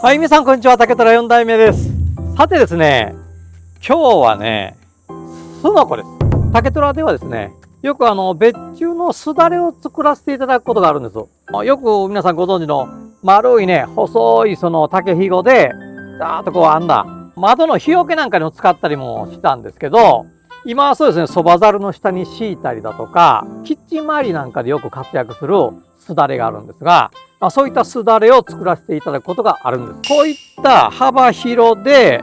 はい、皆さんこんにちは。竹虎4代目です。さてですね、今日はね、すのこです。竹虎ではですね、よく別注のすだれを作らせていただくことがあるんです。よく皆さんご存知の丸いね、細いその竹ひごで、ざーっとこう編んだ窓の日よけなんかにも使ったりもしたんですけど、今はそうですね、そばざるの下に敷いたりだとか、キッチン周りなんかでよく活躍するすだれがあるんですが、そういったすだれを作らせていただくことがあるんです。こういった幅広で、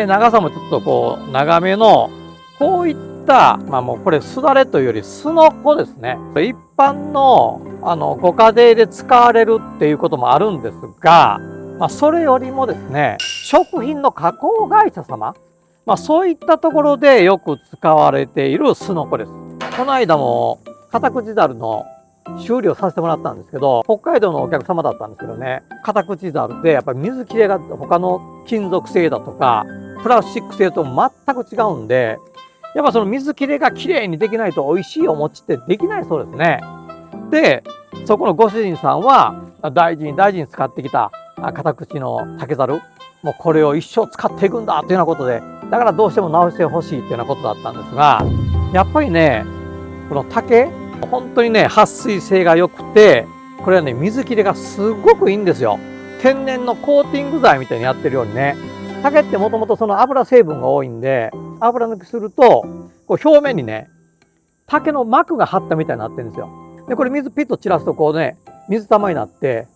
長さもちょっとこう長めの、こういったもうこれすだれというよりすのこですね。一般のご家庭で使われるっていうこともあるんですが、それよりもですね、食品の加工会社様、そういったところでよく使われているすのこです。この間もカタクチザルの修理をさせてもらったんですけど、北海道のお客様だったんですけどね、カタクチザルでやっぱり水切れが他の金属製だとかプラスチック製と全く違うんで、やっぱその水切れがきれいにできないと美味しいお餅ってできないそうですね。で、そこのご主人さんは大事に大事に使ってきたカタクチの竹ざる、もうこれを一生使っていくんだというようなことで、だからどうしても直してほしいというようなことだったんですが、やっぱりね、この竹本当にね、撥水性が良くて、これはね、水切れがすごくいいんですよ。天然のコーティング剤みたいにやってるようにね。竹ってもともとその油成分が多いんで、油抜きするとこう表面にね、竹の膜が張ったみたいになってるんですよ。でこれ水ピッと散らすとこうね、水玉になって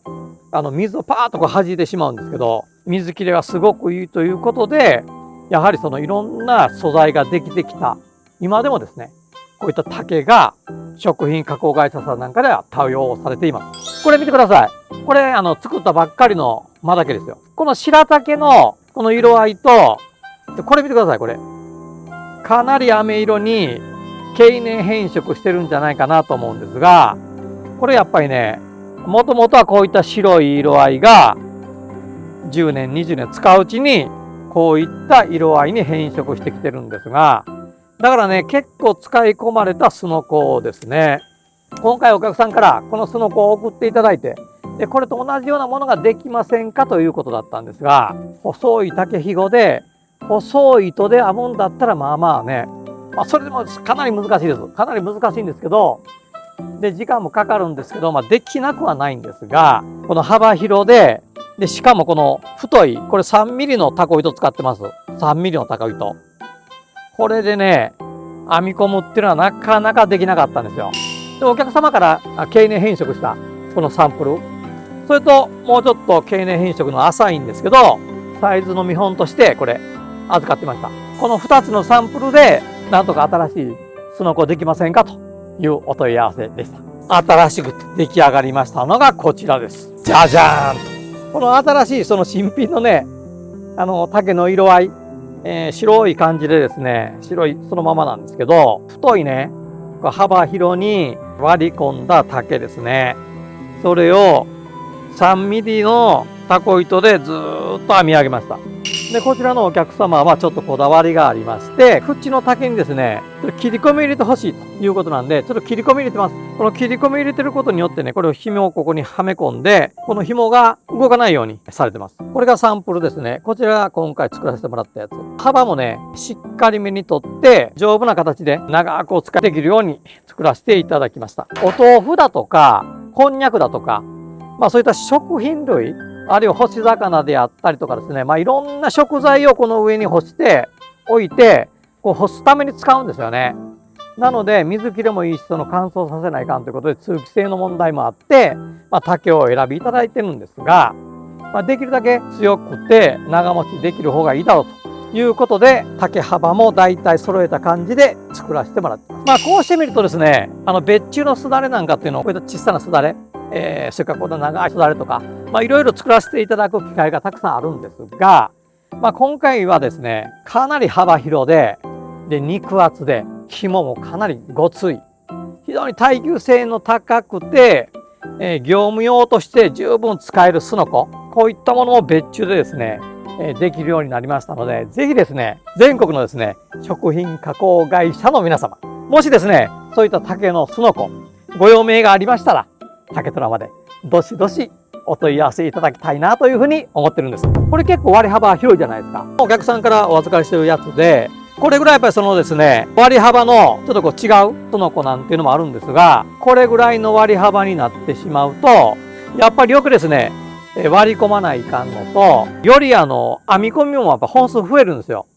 水をパーッとこう弾いてしまうんですけど、水切れがすごくいいということで、やはりそのいろんな素材ができてきた今でもですね、こういった竹が食品加工会社さんなんかでは多用されています。これ見てください。これ作ったばっかりの真竹ですよ。この白竹のこの色合いと、これ見てください。これかなり飴色に経年変色してるんじゃないかなと思うんですが、これやっぱりね、もともとはこういった白い色合いが10年20年使ううちにこういった色合いに変色してきてるんですが、だからね、結構使い込まれたすのこですね。今回お客さんからこのすのこを送っていただいて、でこれと同じようなものができませんかということだったんですが、細い竹ひごで細い糸で編むんだったらまあまあね、それでもかなり難しいです。かなり難しいんですけど、で時間もかかるんですけど、できなくはないんですが、この幅広で、しかもこの太い、これ3ミリのタコ糸使ってます。3ミリのタコ糸。これでね、編み込むっていうのはなかなかできなかったんですよ。でお客様から経年変色したこのサンプル、それともうちょっと経年変色の浅いんですけど、サイズの見本としてこれ預かってました。この2つのサンプルでなんとか新しいすのこできませんかというお問い合わせでした。新しく出来上がりましたのがこちらです。じゃじゃーんと。この新しいその新品のね、竹の色合い、白い感じでですね、白いそのままなんですけど、太いね、幅広に割り込んだ竹ですね。それを3ミリのタコ糸でずーっと編み上げました。でこちらのお客様はちょっとこだわりがありまして、縁の竹にですね、切り込み入れてほしいということなんで、ちょっと切り込み入れてます。この切り込み入れてることによってね、これを紐をここにはめ込んで、この紐が動かないようにされてます。これがサンプルですね。こちらが今回作らせてもらったやつ。幅もね、しっかりめにとって丈夫な形で長くお使いできるように作らせていただきました。お豆腐だとかこんにゃくだとか、そういった食品類、あるいは干し魚であったりとかですね、いろんな食材をこの上に干しておいて、こう干すために使うんですよね。なので水切れもいいし、その乾燥させないかんということで通気性の問題もあって、竹をお選びいただいてるんですが、できるだけ強くて長持ちできる方がいいだろうということで、竹幅もだいたい揃えた感じで作らせてもらってます。こうしてみるとですね、別注のすだれなんかっていうのをこういった小さなすだれ、それからこの長いすだれとか、いろいろ作らせていただく機会がたくさんあるんですが、今回はですね、かなり幅広で、肉厚で、紐もかなりごつい、非常に耐久性の高くて、業務用として十分使えるすのこ、こういったものを別注でですね、できるようになりましたので、ぜひですね、全国のですね、食品加工会社の皆様、もしですね、そういった竹のすのこご用命がありましたら、竹虎までどしどしお問い合わせいただきたいなというふうに思ってるんです。これ結構割り幅広いじゃないですか。お客さんからお預かりしてるやつで、これぐらいやっぱりそのですね、割り幅のちょっとこう違うその子なんていうのもあるんですが、これぐらいの割り幅になってしまうと、やっぱりよくですね、割り込まないかんのと、より編み込みもやっぱ本数増えるんですよ。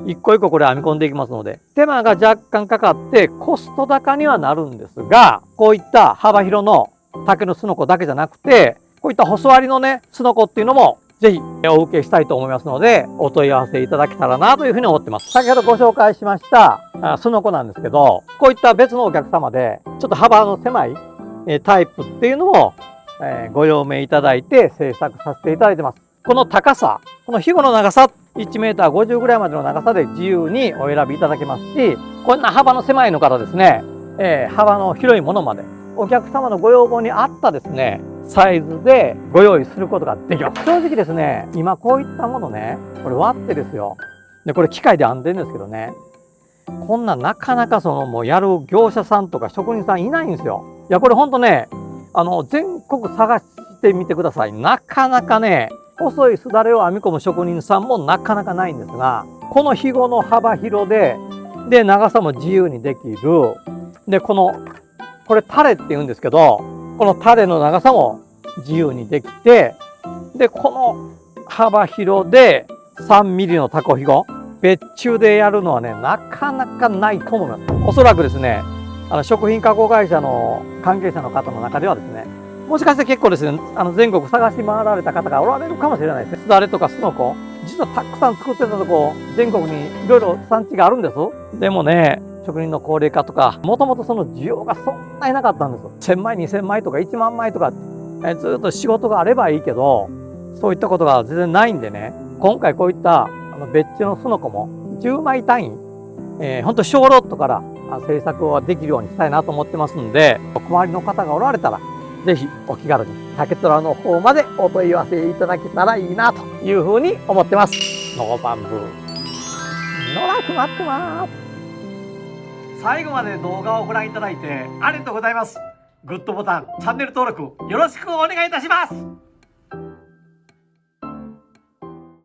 一個一個これ編み込んでいきますので、手間が若干かかってコスト高にはなるんですが、こういった幅広の竹のすのこだけじゃなくて、こういった細割りのね、すのこっていうのもぜひお受けしたいと思いますので、お問い合わせいただけたらなというふうに思ってます。先ほどご紹介しましたすのこなんですけど、こういった別のお客様で、ちょっと幅の狭いタイプっていうのをご用命いただいて制作させていただいてます。この高さ、このひごの長さ、1メーター50ぐらいまでの長さで自由にお選びいただけますし、こんな幅の狭いのからですね、幅の広いものまで、お客様のご要望に合ったですね、サイズでご用意することができます。正直ですね、今こういったものね、これ割ってですよ。で、これ機械で編んでるんですけどね、こんななかなかもうやる業者さんとか職人さんいないんですよ。いや、これほんとね、全国探してみてください。なかなかね、細いすだれを編み込む職人さんもなかなかないんですが、このひごの幅広で、長さも自由にできる。で、これタレって言うんですけど、このタレの長さも自由にできて、で、この幅広で3ミリのタコひご、別注でやるのはね、なかなかないと思います。おそらくですね、食品加工会社の関係者の方の中ではですね、もしかして結構ですね、全国探し回られた方がおられるかもしれないですね。すだれとかすのこ、実はたくさん作ってたとこ、全国にいろいろ産地があるんです。でもね、職人の高齢化とか、もともとその需要がそんなになかったんです。1000枚、2000枚とか1万枚とか、ずっと仕事があればいいけど、そういったことが全然ないんでね、今回こういった別注のすのこも10枚単位、ほんと小ロットから制作をできるようにしたいなと思ってますんで、お困りの方がおられたら、ぜひお気軽に竹虎の方までお問い合わせいただけたらいいなというふうに思ってます。ノーバンブー、野良く待ってます。最後まで動画をご覧いただいてありがとうございます。グッドボタン、チャンネル登録よろしくお願いいたします。